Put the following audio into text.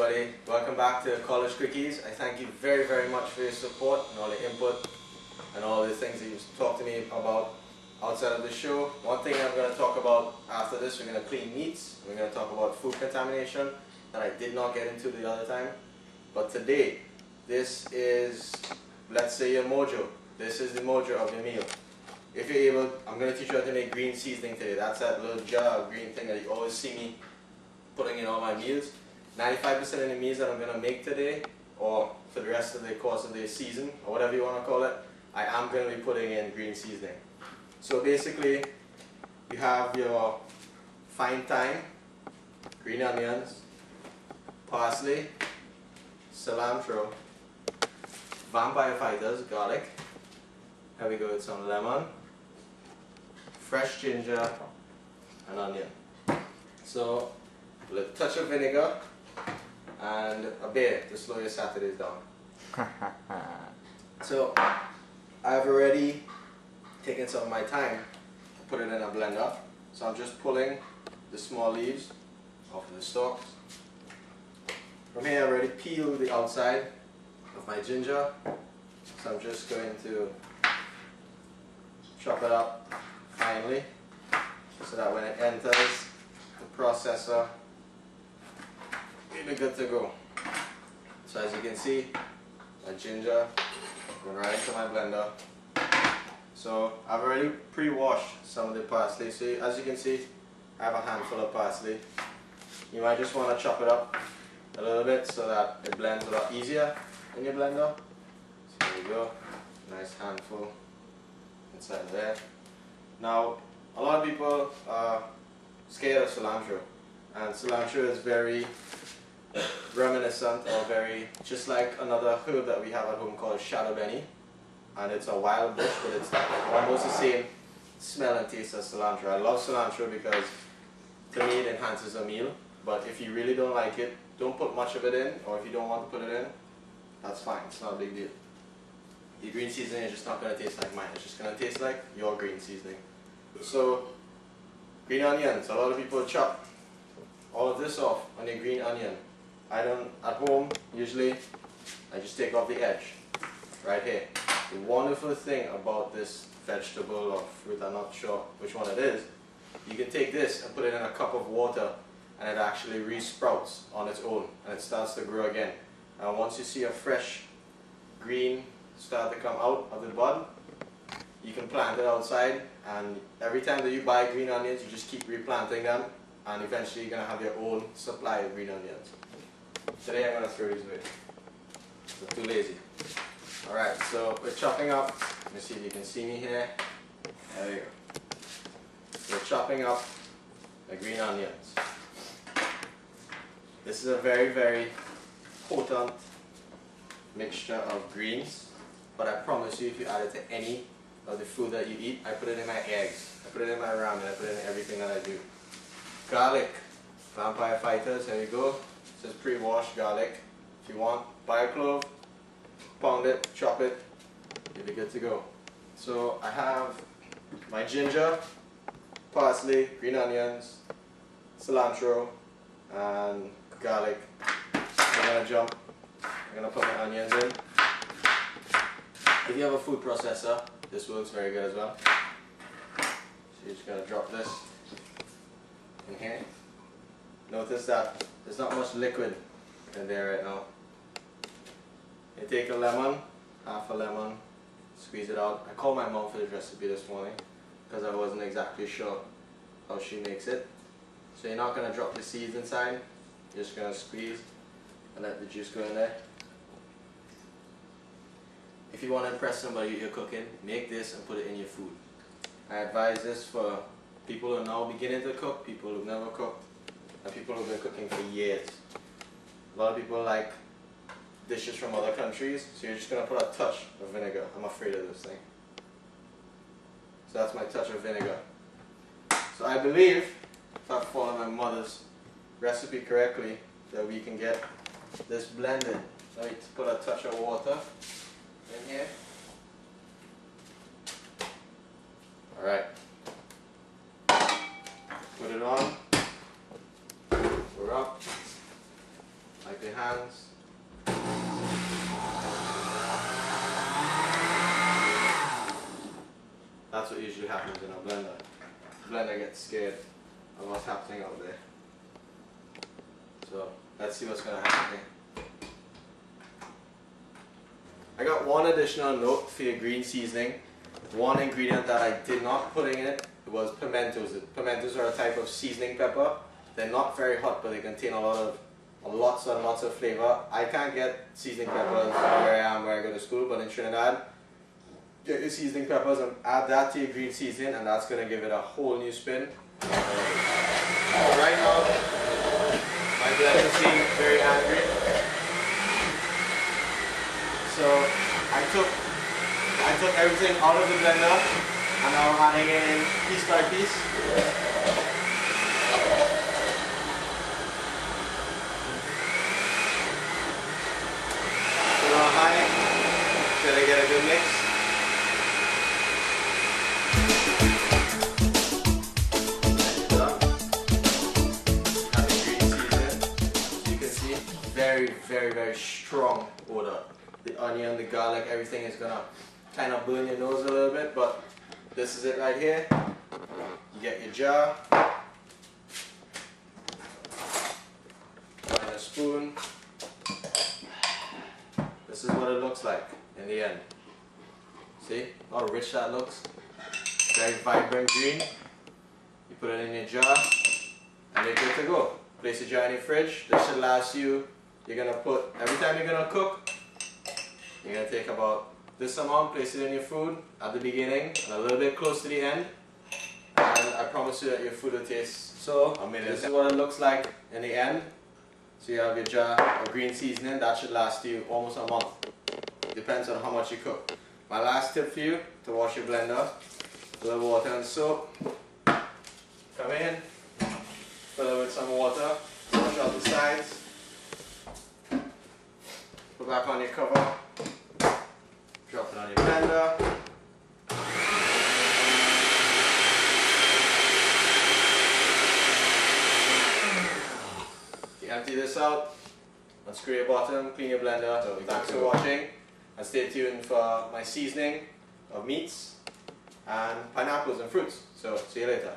everybody. Welcome back to College Quickies. I thank you very, very much for your support and all the input and all the things that you've talked to me about outside of the show. One thing I'm going to talk about after this, we're going to clean meats. We're going to talk about food contamination that I did not get into the other time. But today, this is, let's say, your mojo. This is the mojo of your meal. If you're able, I'm going to teach you how to make green seasoning today. That's that little jar of green thing that you always see me putting in all my meals. 95% of the meals that I'm going to make today, or for the rest of the course of the season, or whatever you want to call it, I am going to be putting in green seasoning. So basically, you have your fine thyme, green onions, parsley, cilantro, vampire fighters, garlic. Here we go with some lemon, fresh ginger, and onion. So, a little touch of vinegar and a beer to slow your Saturdays down. So, I've already taken some of my time to put it in a blender. So I'm just pulling the small leaves off of the stalks. From here, I already peeled the outside of my ginger. So I'm just going to chop it up finely so that when it enters the processor, it'll be good to go. So as you can see, my ginger went right into my blender. So I've already pre-washed some of the parsley. So as you can see, I have a handful of parsley. You might just want to chop it up a little bit so that it blends a lot easier in your blender. So there you go, nice handful inside there. Now, a lot of people are scared of cilantro, and cilantro is very reminiscent, or very just like another herb that we have at home called shadow benny, and it's a wild bush, but it's like almost the same smell and taste as cilantro. I love cilantro because to me it enhances a meal, but if you really don't like it, don't put much of it in, or if you don't want to put it in, that's fine, it's not a big deal. Your green seasoning is just not going to taste like mine, it's just going to taste like your green seasoning. So, green onions, a lot of people chop all of this off on your green onion. I don't, at home, usually, I just take off the edge, right here. The wonderful thing about this vegetable or fruit, I'm not sure which one it is, you can take this and put it in a cup of water and it actually re-sprouts on its own and it starts to grow again. And once you see a fresh green start to come out of the bud, you can plant it outside, and every time that you buy green onions, you just keep replanting them, and eventually you're going to have your own supply of green onions. Today I'm going to throw these away. I'm too lazy. Alright, so we're chopping up. Let me see if you can see me here. There we go. We're chopping up the green onions. This is a very, very potent mixture of greens, but I promise you, if you add it to any of the food that you eat, I put it in my eggs, I put it in my ramen, I put it in everything that I do. Garlic, vampire fighters, here we go. This is pre-washed garlic. If you want, buy a clove, pound it, chop it, you'll be good to go. So I have my ginger, parsley, green onions, cilantro, and garlic. I'm going to put my onions in. If you have a food processor, this works very good as well. So you're just going to drop this in here. Notice that there's not much liquid in there right now. You take a lemon, half a lemon, squeeze it out. I called my mom for this recipe this morning because I wasn't exactly sure how she makes it. So you're not going to drop the seeds inside, you're just going to squeeze and let the juice go in there. If you want to impress somebody you're cooking, make this and put it in your food. I advise this for people who are now beginning to cook, people who've never cooked, and people who've been cooking for years. A lot of people like dishes from other countries, so you're just going to put a touch of vinegar. I'm afraid of this thing. So that's my touch of vinegar. So I believe, if I follow my mother's recipe correctly, that we can get this blended. So I need to put a touch of water in here. Alright. Put it on. We're up. Like they have. usually happens in a blender. The blender gets scared of what's happening out there. So let's see what's going to happen here. I got one additional note for your green seasoning. One ingredient that I did not put in it was pimentos. Pimentos are a type of seasoning pepper. They're not very hot, but they contain lots and lots of flavor. I can't get seasoning peppers where I am, where I go to school, but in Trinidad, get your seasoning peppers and add that to your green seasoning, and that's going to give it a whole new spin. Right now, my blender seems very angry. So I took everything out of the blender and now I'm adding it in piece by piece. Put it on high till I get a good mix. And you're done. Having green seasoning. So you can see very strong odor. The onion, the garlic, everything is gonna kind of burn your nose a little bit, but this is it right here. You get your jar, and a spoon. This is what it looks like in the end. See how rich that looks? Very vibrant green. You put it in your jar, and you're good to go. Place your jar in your fridge. This should last you. You're gonna put, every time you're gonna cook, you're going to take about this amount, place it in your food at the beginning and a little bit close to the end, and I promise you that your food will taste so amazing. This is what it looks like in the end. So you have your jar of green seasoning. That should last you almost a month. Depends on how much you cook. My last tip for you, to wash your blender, a little water and soap. Come in, fill it with some water, wash out the sides, put back on your cover. Drop it on your blender. You empty this out, unscrew your bottom, clean your blender. So thanks for watching, and stay tuned for my seasoning of meats and pineapples and fruits. So see you later.